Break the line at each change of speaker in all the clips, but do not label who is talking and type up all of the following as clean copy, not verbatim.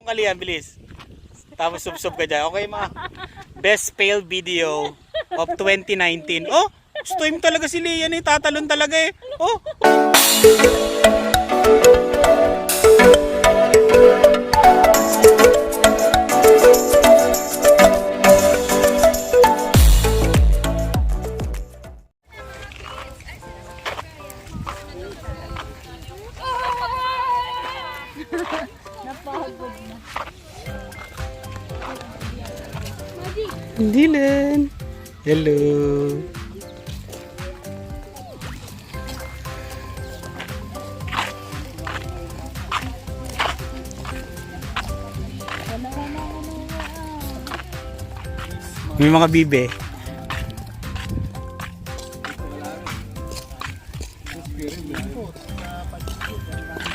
Kalian, bilis. Tapos sub-sub ka dyan. Okay, ma. Best fail video of 2019. Oh, stream talaga si Lian eh. Tatalon talaga eh. Oh.
Napagod na.
Dylan. Hello. May mga bibe.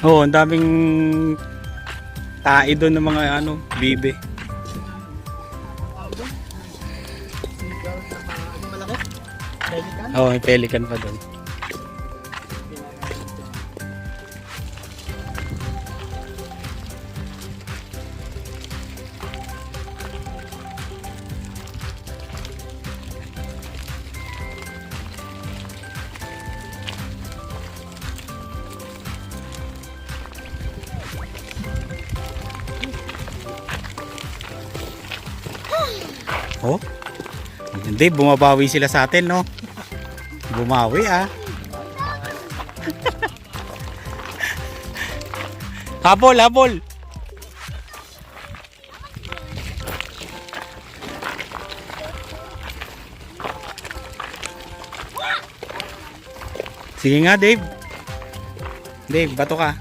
Oh, ang daming tae doon ng mga bibe. Oh, may pelican pa doon. Oh, hindi, bumabawi sila sa atin, no? Bumawi, ah. Habol, habol. Sige nga, Dave. Dave, bato ka.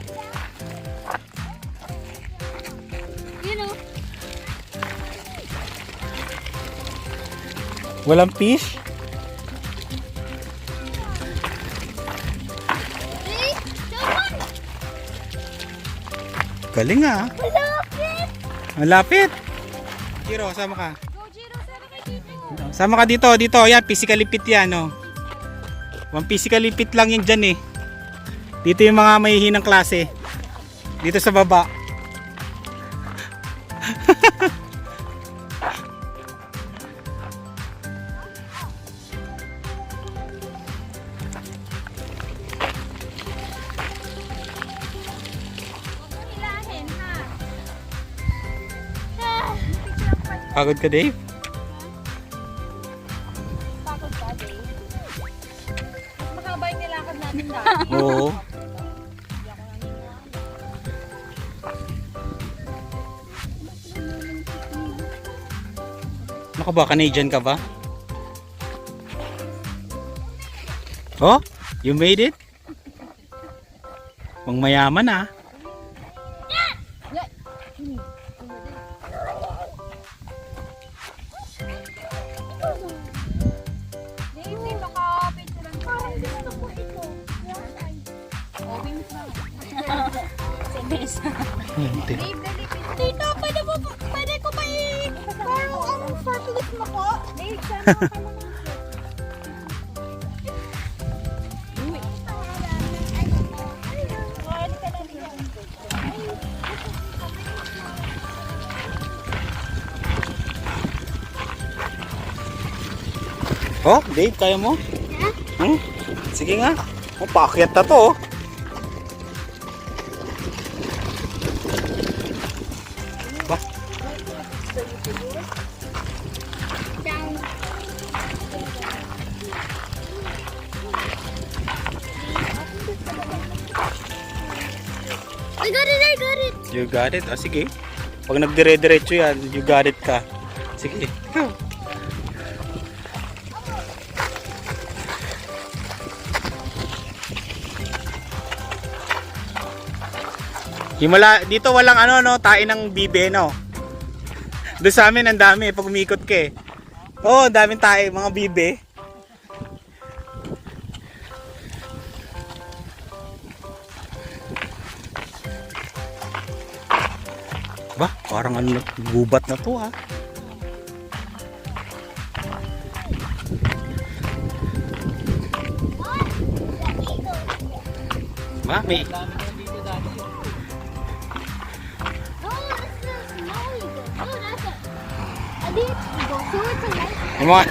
Walang fish? Galing ah.
Malapit!
Malapit. Jiro, sama ka.
Go, Jiro, sama ka dito.
Sama ka dito, dito. Yan, physically fit yan, no. One physically fit lang yan dyan eh. Dito yung mga mahihinang klase. Dito sa baba. Pagod ka, Dave?
Pagod ka, Dave? Mas makaba yung nilakad natin dati.
Oo. Ano ka ba? Canadian ka ba? Oh, you made it? Pang mayaman ah.
Daisy, makapicturean ko. Gusto ko ito. Oh, wings na. Sinisa. Dave, dali. Tito, pwede ko pa i-borrow ang forklift mo ko? Dave, sana ka naman.
Oh, Dave, kaya mo? Hmm? Sige nga. Oh, paakyat na to. Oh. Ba?
I got it, I got it.
You got it? Ah, sige. Pag nagdire-diretso yan, you got it ka. Sige. Himala, dito walang no, tae ng bibe, no. Doon sa amin ang dami pag umikot ka eh. Oh, daming tae, mga bibe. Ba, parang gubat na to ah. Ba, may
Daddy, go suit sa light.
Yung mga...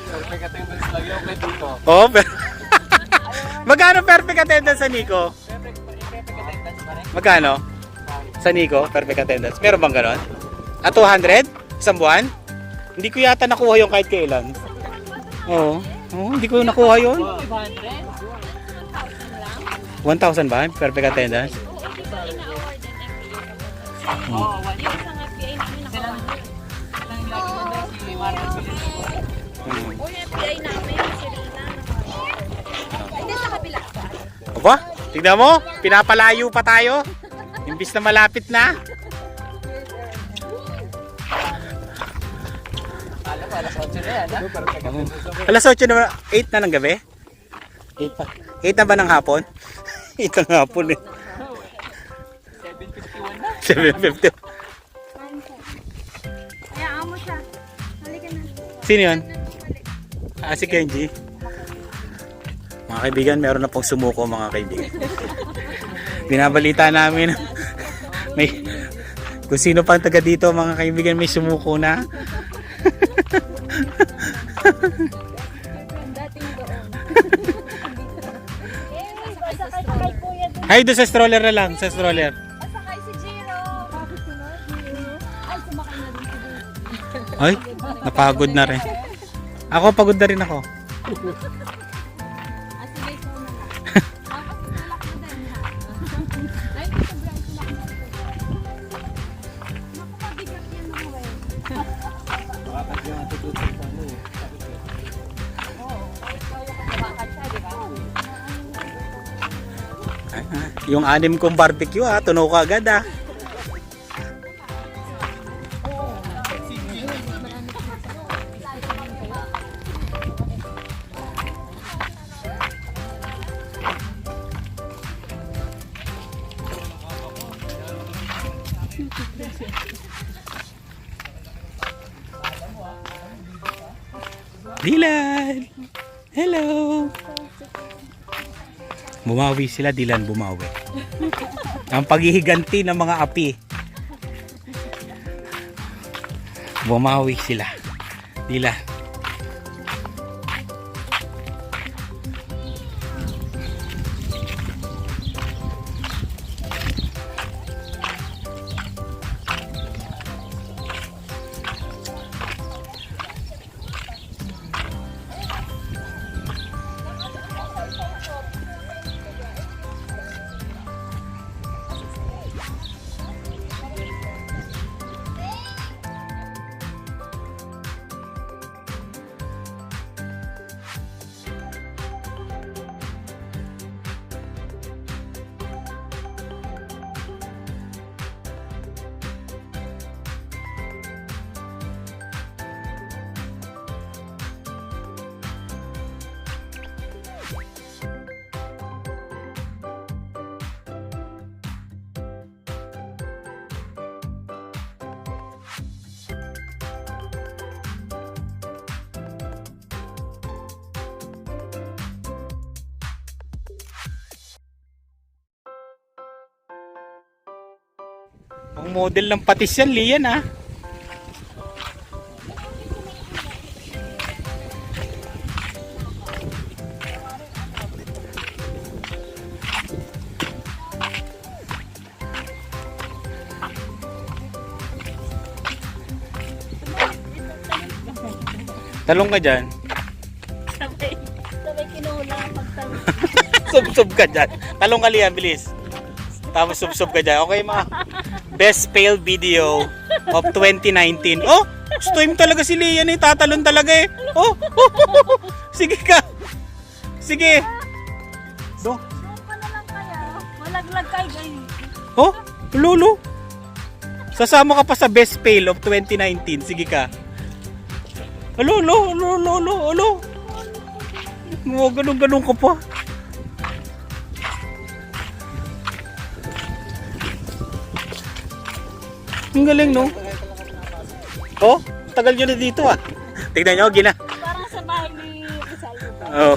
Perfect attendance lang yung kay dito.
Oh, magkano perfect attendance sa Nico?
Perfect attendance pa rin.
Magkano? Sa Nico, perfect attendance. Meron bang ganon? 200? Isang buwan? Hindi ko yata nakuha yung kahit kailan. Oo. Oo, hindi ko nakuha yun. 1,000 ba? Perfect attendance?
Oo, di ba ina-award ng FPA?
Oo,
Yung sa FPA namin nakawa.
si Marcos.
O yung FPA namin, si Rina. Hindi sa kabila.
Aba, tignan mo, pinapalayo pa tayo. Imbis na malapit na.
Alam mo, alas 8 na yan, ha? Perfect attendance.
Alas 8 na, 8 na ng gabi? 8 pa. 8 na ba ng hapon? 8 ng hapon eh.
7:51 na.
7:50.
Hayaan mo siya. Halika na.
Sino yun? Si Kenji. Mga kaibigan, meron na pong sumuko mga kaibigan. Binabalita namin may kung sino pang taga dito mga kaibigan may sumuko na.
Dating doon. Pasakay kay Kuya doon.
Ay, doon sa stroller na lang, sa stroller.
Pasakay si Jiro. Bakit sunod? Ay, sumakay na din si Jiro.
Ay, napagod na rin. Ako, pagod na rin ako.
Sige, so na. Tapos tulak mo din ha. Ay, sobrang tulak mo. Napakabigat yan ako eh.
Bakit yung natutunan pa ano eh.
Bakit siya, di ba?
Yung 6 kong barbecue tunaw ka agad Dylan! Hello! Bumawi sila, Dylan, bumawi. Ang paghihiganti ng mga api. Bumawi sila. Dylan. Ang model ng patis yan, Lian Talong ka dyan.
Sabay kinula pagtalong.
Sub-sub ka dyan. Talong ka, Lian, bilis. Tapos sub-sub ka dyan. Okay, mga best fail video of 2019. Oh, stream talaga si Lian eh. Tatalon talaga eh. Oh. Sige ka. Sige. So,
Doon ka na lang kaya. Malaglag kayo guys.
oh, lulu. Sasama ka pa sa best fail of 2019. Sige ka. Alo. Oh, ganun ka pa. Ang galing, no? Oh, tagal nyo na dito Tignan nyo,
Parang sa bahay ni Rizal.
Oh,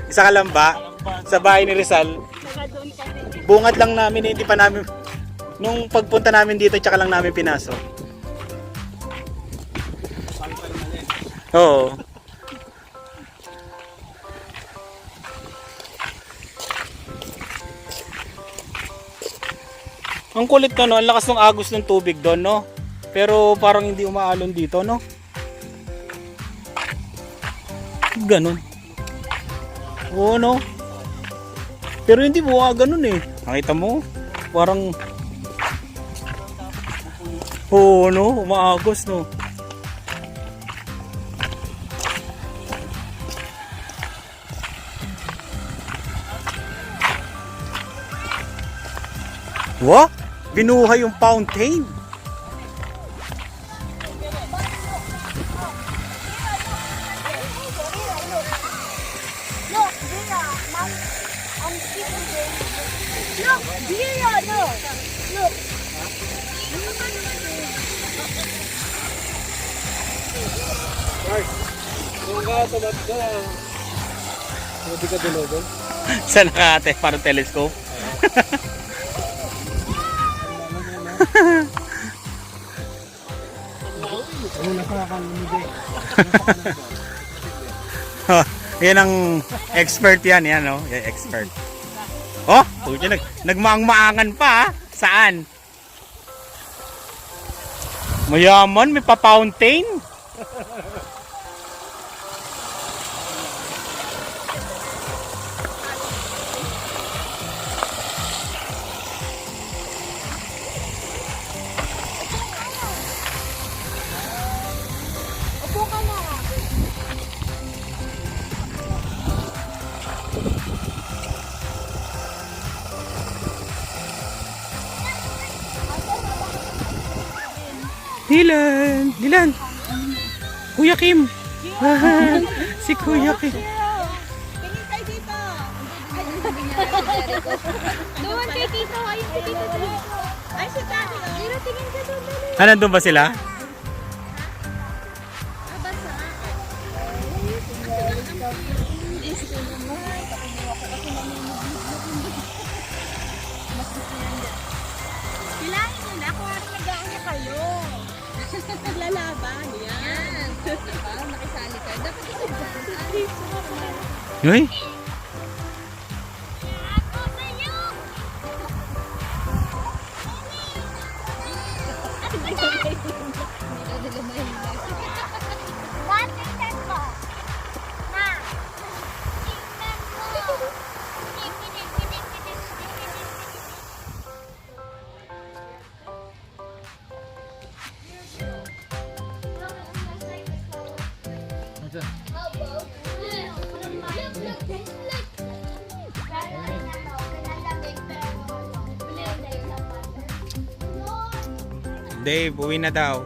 isa ka lang ba? Sa bahay ni Rizal.
Saka doon kami.
Bungad lang namin, hindi pa namin Nung pagpunta namin dito, tsaka lang namin pinasok. Oo. Ang kulit ka, no? Ang lakas ng agos ng tubig doon, no? Pero parang hindi umaalon dito, no? Ganon. Oo, no? Pero hindi mo ganun eh. Nakita mo? Parang... Oo, no? Umaagos, no? What? Binuhay yung fountain.
Look, Bia, Mom, I'm sitting there. Look, Bia, look. Look.
Mark, yung ka, tabat ka. Hindi ka dinugan.
Saan ka ate? Parang telescope.
Ano nakakalimigay?
Yan ang expert yan, no? Yan, expert. Oh, puti nagmaang-maangan pa, ha? Saan? Mayaman, may pa-fountain.
Upo ka na.
Dilan, Dilan. Kuya Kim. Si Kuya Kim.
Tingin tayo dito. Doon kay Tito. Ayun si Tito. Ay, si Tati. Tira, tingin ka doon. Dali.
Nandun ba sila?
Basa. Bilangin nyo na kung ano nag-aano kayo. Naglalaban. Yan. Diba? Nakisali ka. Dapat ito.
Uy. Dave, uwi na daw.